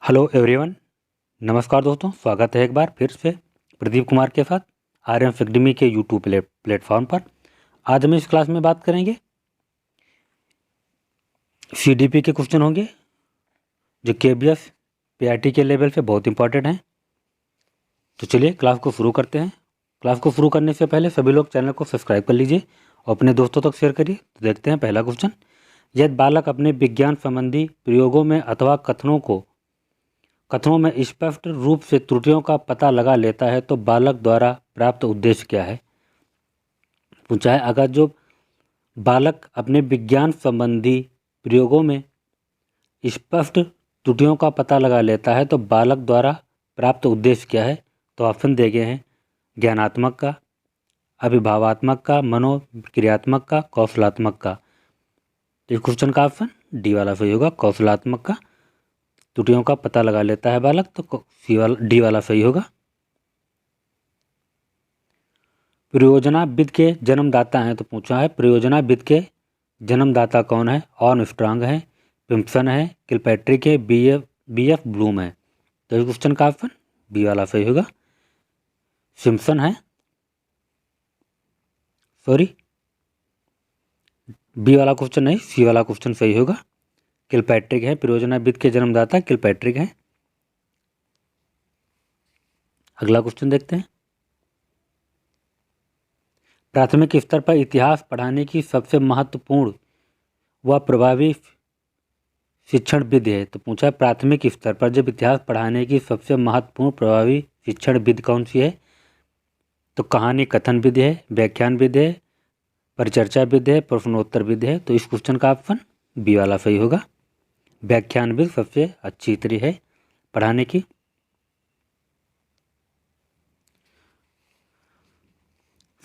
Hello everyone. नमस्कार दोस्तों, स्वागत है एक बार फिर से प्रदीप कुमार के साथ आर्यन एकेडमी के यूट्यूब प्लेटफॉर्म पर। आज हम इस क्लास में बात करेंगे सीडीपी के क्वेश्चन होंगे जो केबीएस पीआरटी के लेवल पे बहुत इंपॉर्टेंट हैं। तो चलिए क्लास को शुरू करते हैं। क्लास को शुरू करने से पहले सभी लोग चैनल को सब्सक्राइब कर लीजिए और अपने दोस्तों तक शेयर करिए। तो देखते हैं पहला क्वेश्चन। यदि बालक अपने विज्ञान संबंधी प्रयोगों में अथवा कथनों में स्पष्ट रूप से त्रुटियों का पता लगा लेता है तो बालक द्वारा प्राप्त उद्देश्य क्या है। पूछा है, अगर जो बालक अपने विज्ञान संबंधी प्रयोगों में स्पष्ट त्रुटियों का पता लगा लेता है तो बालक द्वारा प्राप्त उद्देश्य क्या है। तो ऑप्शन दिए गए हैं ज्ञानात्मक का, अभिभावात्मक का, मनोक्रियात्मक का, कौशलात्मक का। तो इस क्वेश्चन का ऑप्शन डी वाला सही होगा, कौशलात्मक का। त्रुटियों का पता लगा लेता है बालक, तो डी वाला सही होगा। परियोजनाविद के जन्मदाता हैं। तो पूछा है परियोजनाविद के जन्मदाता कौन है। आर्मस्ट्रांग है, सिम्पसन है, किलपैट्रिक है, बी एफ ब्लूम है। तो इस क्वेश्चन का ऑप्शन बी वाला सही होगा, सिम्पसन है। सॉरी, बी वाला क्वेश्चन नहीं, सी वाला क्वेश्चन सही होगा। किलपैट्रिक है, परियोजनाविद के जन्मदाता किलपैट्रिक है। अगला क्वेश्चन देखते हैं। प्राथमिक स्तर पर इतिहास पढ़ाने की सबसे महत्वपूर्ण व प्रभावी शिक्षण विधि है। तो पूछा प्राथमिक स्तर पर जब इतिहास पढ़ाने की सबसे महत्वपूर्ण प्रभावी शिक्षण विधि कौन सी है। तो कहानी कथन विधि है, व्याख्यान विधि है, परिचर्चा विधि है, प्रश्नोत्तर विधि है। तो इस क्वेश्चन का ऑप्शन बी वाला सही होगा, व्याख्यान विधि सबसे अच्छी तरीके है पढ़ाने की।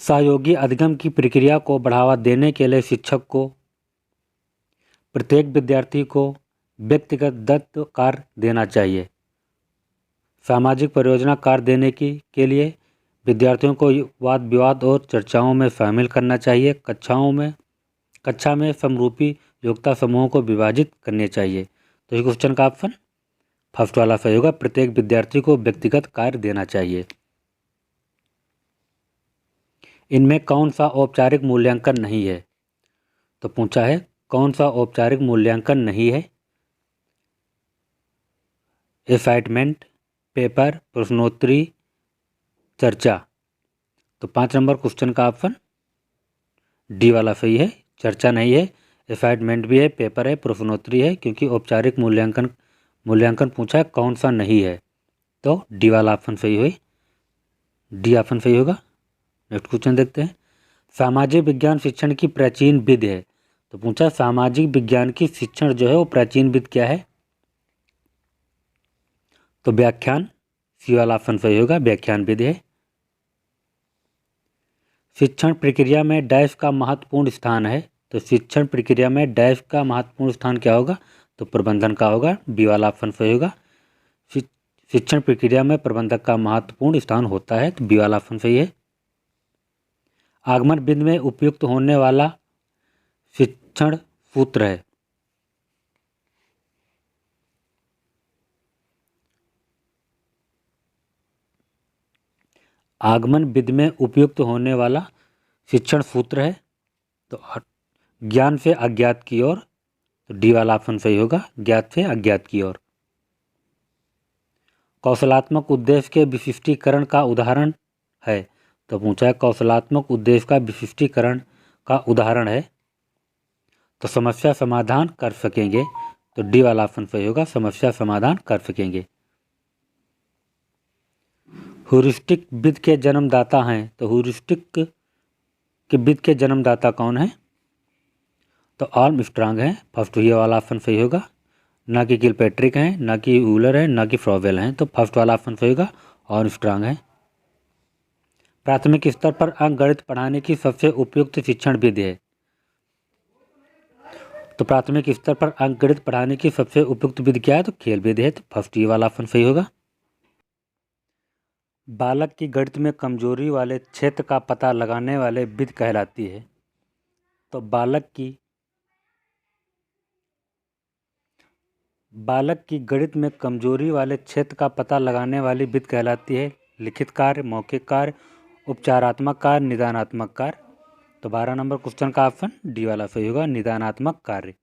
सहयोगी अधिगम की प्रक्रिया को बढ़ावा देने के लिए शिक्षक को प्रत्येक विद्यार्थी को व्यक्तिगत दत्त कार्य देना चाहिए। सामाजिक परियोजना कार्य देने के लिए विद्यार्थियों को वाद विवाद और चर्चाओं में शामिल करना चाहिए। कक्षा में समरूपी योग्यता समूहों को विभाजित करने चाहिए। तो इस क्वेश्चन का ऑप्शन फर्स्ट वाला सही होगा, प्रत्येक विद्यार्थी को व्यक्तिगत कार्य देना चाहिए। इनमें कौन सा औपचारिक मूल्यांकन नहीं है। तो पूछा है कौन सा औपचारिक मूल्यांकन नहीं है। असाइनमेंट, पेपर, प्रश्नोत्तरी, चर्चा। तो 5 नंबर क्वेश्चन का ऑप्शन डी वाला सही है, चर्चा नहीं है। असाइनमेंट भी है, पेपर है, प्रश्नोत्तरी है, क्योंकि औपचारिक मूल्यांकन पूछा है कौन सा नहीं है। तो डी वाला ऑप्शन सही हुई, डी ऑप्शन सही होगा। नेक्स्ट क्वेश्चन देखते हैं। सामाजिक विज्ञान शिक्षण की प्राचीन विधि है। तो पूछा सामाजिक विज्ञान की शिक्षण जो है वो प्राचीन विधि क्या है। तो व्याख्यान, सी वाला ऑप्शन सही होगा, व्याख्यान विधि है। शिक्षण प्रक्रिया में डैश का महत्वपूर्ण स्थान है। तो शिक्षण प्रक्रिया में डैश का महत्वपूर्ण स्थान क्या होगा। तो प्रबंधन का होगा, बी वाला ऑप्शन सही होगा। शिक्षण प्रक्रिया में प्रबंधक का महत्वपूर्ण स्थान होता है, तो बी वाला ऑप्शन सही है। आगमन बिंदु में उपयुक्त होने वाला शिक्षण सूत्र है। आगमन विधि में उपयुक्त होने वाला शिक्षण सूत्र है तो ज्ञान से अज्ञात की ओर। तो डी वाला ऑप्शन सही होगा, ज्ञात से अज्ञात की ओर। कौशलात्मक उद्देश्य के विशिष्टीकरण का उदाहरण है। तो पूछा है कौशलात्मक उद्देश्य का विशिष्टीकरण का उदाहरण है। तो समस्या समाधान कर सकेंगे। तो डी वाला ऑप्शन सही होगा, समस्या समाधान कर सकेंगे। ह्यूरिस्टिक विधि के जन्मदाता हैं। तो ह्यूरिस्टिक के विधि के जन्मदाता कौन है। तो आर्मस्ट्रांग हैं, फर्स्ट ये वाला ऑप्शन सही होगा। ना कि किलपैट्रिक हैं, ना कि यूलर हैं, ना कि फ्रॉवेल हैं। तो फर्स्ट वाला ऑप्शन सही होगा, आर्मस्ट्रांग है। प्राथमिक स्तर पर अंकगणित पढ़ाने की सबसे उपयुक्त शिक्षण विधि है। तो प्राथमिक स्तर पर अंकगणित पढ़ाने की सबसे उपयुक्त विधि क्या है। तो खेल विधि है। तो फर्स्ट ये वाला ऑप्शन सही होगा। बालक की गणित में कमजोरी वाले क्षेत्र का पता लगाने वाले विधि कहलाती है। तो बालक की बालक की गणित में कमजोरी वाले क्षेत्र का पता लगाने वाली विधि कहलाती है लिखित कार्य, मौखिक कार्य, उपचारात्मक कार्य, निदानात्मक कार्य। तो 12 नंबर क्वेश्चन का ऑप्शन डी वाला सही होगा, निदानात्मक कार्य।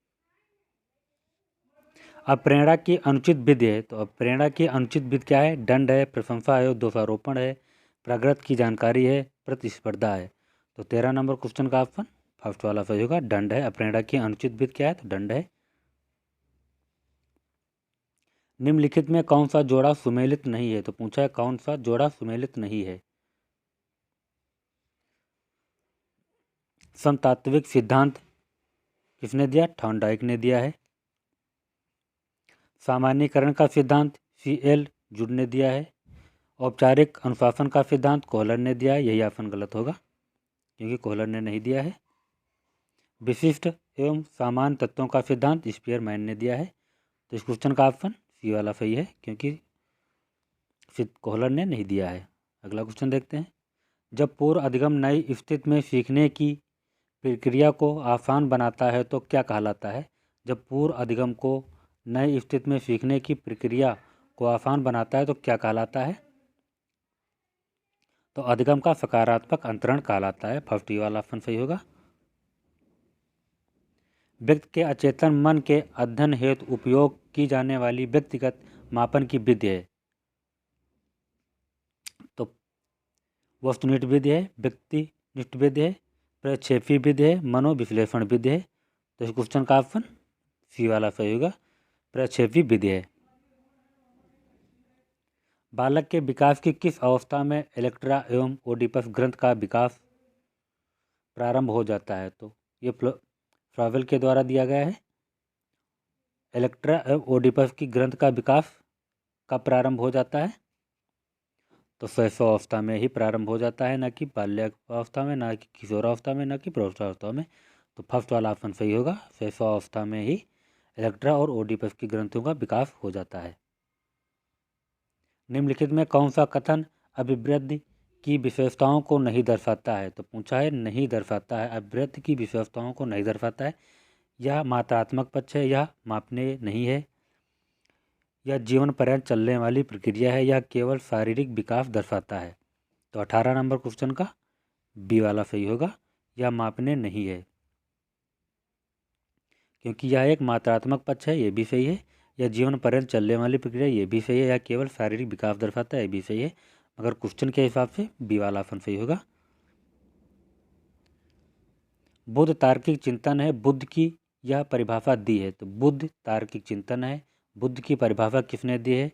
अब प्रेरणा की अनुचित विधि है, तो अब प्रेरणा की अनुचित विधि क्या है? दंड है, प्रशंसा है, दोषारोपण है, प्रगत की जानकारी है, प्रतिस्पर्धा है। तो 13 नंबर क्वेश्चन का ऑप्शन फर्स्ट वाला सही होगा, दंड है। प्रेरणा की अनुचित विधि क्या है? तो दंड है। निम्नलिखित में कौन सा जोड़ा सुमेलित नहीं है? तो पूछा है कौन सा जोड़ा सुमेलित नहीं है। समतात्विक सिद्धांत किसने दिया? थॉर्नडाइक ने दिया है। सामान्यीकरण का सिद्धांत CL जुड ने दिया है। औपचारिक अनुशासन का सिद्धांत कोहलर ने दिया है। यही ऑप्शन गलत होगा क्योंकि कोहलर ने नहीं दिया है। विशिष्ट एवं सामान्य तत्वों का सिद्धांत स्पीयरमैन ने दिया है। तो इस क्वेश्चन का ऑप्शन सी वाला सही है क्योंकि कोहलर ने नहीं दिया है। अगला क्वेश्चन देखते हैं। जब पूर्व अधिगम नई स्थिति में सीखने की प्रक्रिया को आसान बनाता है तो क्या कहलाता है? जब पूर्व अधिगम को नई स्थिति में सीखने की प्रक्रिया को आसान बनाता है तो क्या कहलाता है? तो अधिगम का सकारात्मक अंतरण कहलाता है। फर्स्ट ये वाला ऑप्शन सही होगा। व्यक्ति के अचेतन मन के अध्ययन हेतु उपयोग की जाने वाली व्यक्तिगत मापन की विधि है। तो वस्तुनिष्ठ विधि है, व्यक्तिनिष्ठ विधि है, प्रक्षेपी विधि है, मनोविश्लेषण विधि है। तो इस क्वेश्चन का ऑप्शन सी वाला सही होगा, प्रक्षेपी विधि है। बालक के विकास की किस अवस्था में इलेक्ट्रा एवं ओडिपस ग्रंथ का विकास प्रारंभ हो जाता है? तो ये फ्रॉवेल के द्वारा दिया गया है। इलेक्ट्रा एवं ओडिपस की ग्रंथ का विकास कब प्रारंभ हो जाता है? तो शैशवावस्था में ही प्रारंभ हो जाता है, न कि बाल्यावस्था में, न कि किशोरावस्था में, न कि प्रौढ़ावस्था में। तो फर्स्ट वाला ऑप्शन सही होगा, शैशवावस्था में ही इलेक्ट्रा और ओडिपस की ग्रंथियों का विकास हो जाता है। निम्नलिखित में कौन सा कथन अभिवृद्धि की विशेषताओं को नहीं दर्शाता है? तो पूछा है नहीं दर्शाता है, अभिवृद्धि की विशेषताओं को नहीं दर्शाता है। यह मात्रात्मक पक्ष है, यह मापनीय नहीं है, यह जीवन पर्यंत चलने वाली प्रक्रिया है, यह केवल शारीरिक विकास दर्शाता है। तो 18 नंबर क्वेश्चन का बी वाला सही होगा, यह मापनीय नहीं है क्योंकि यह एक मात्रात्मक पक्ष है, ये भी सही है। यह जीवन पर्यंत चलने वाली प्रक्रिया, ये भी सही है। यह केवल शारीरिक विकास दर्शाता है, ये भी सही है। मगर क्वेश्चन के हिसाब से बी वाला ऑप्शन सही होगा। बुद्ध तार्किक चिंतन है, बुद्ध की यह परिभाषा दी है। तो बुद्ध तार्किक चिंतन है, बुद्ध की परिभाषा किसने दी है?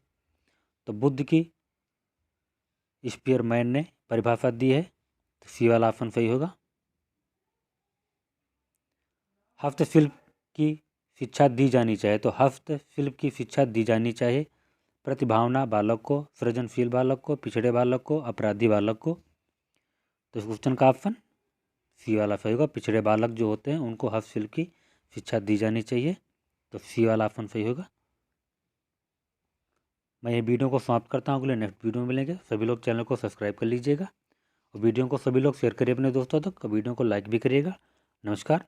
तो बुद्ध की स्पीयरमैन ने परिभाषा दी है। तो सी वाला ऑप्शन सही होगा। हस्तशिल्प की शिक्षा दी जानी चाहिए, तो हस्तशिल्प की शिक्षा दी जानी चाहिए प्रतिभावना बालक को, सृजनशील बालक को, पिछड़े बालक को, अपराधी बालक को। तो इस क्वेश्चन का ऑप्शन सी वाला सही होगा, पिछड़े बालक जो होते हैं उनको हस्तशिल्प की शिक्षा दी जानी चाहिए। तो सी वाला ऑप्शन सही होगा। मैं ये वीडियो को समाप्त करता हूँ, अगले नेक्स्ट वीडियो में मिलेंगे। सभी लोग चैनल को सब्सक्राइब कर लीजिएगा और वीडियो को सभी लोग शेयर करिए अपने दोस्तों तक, वीडियो को लाइक भी करिएगा। नमस्कार।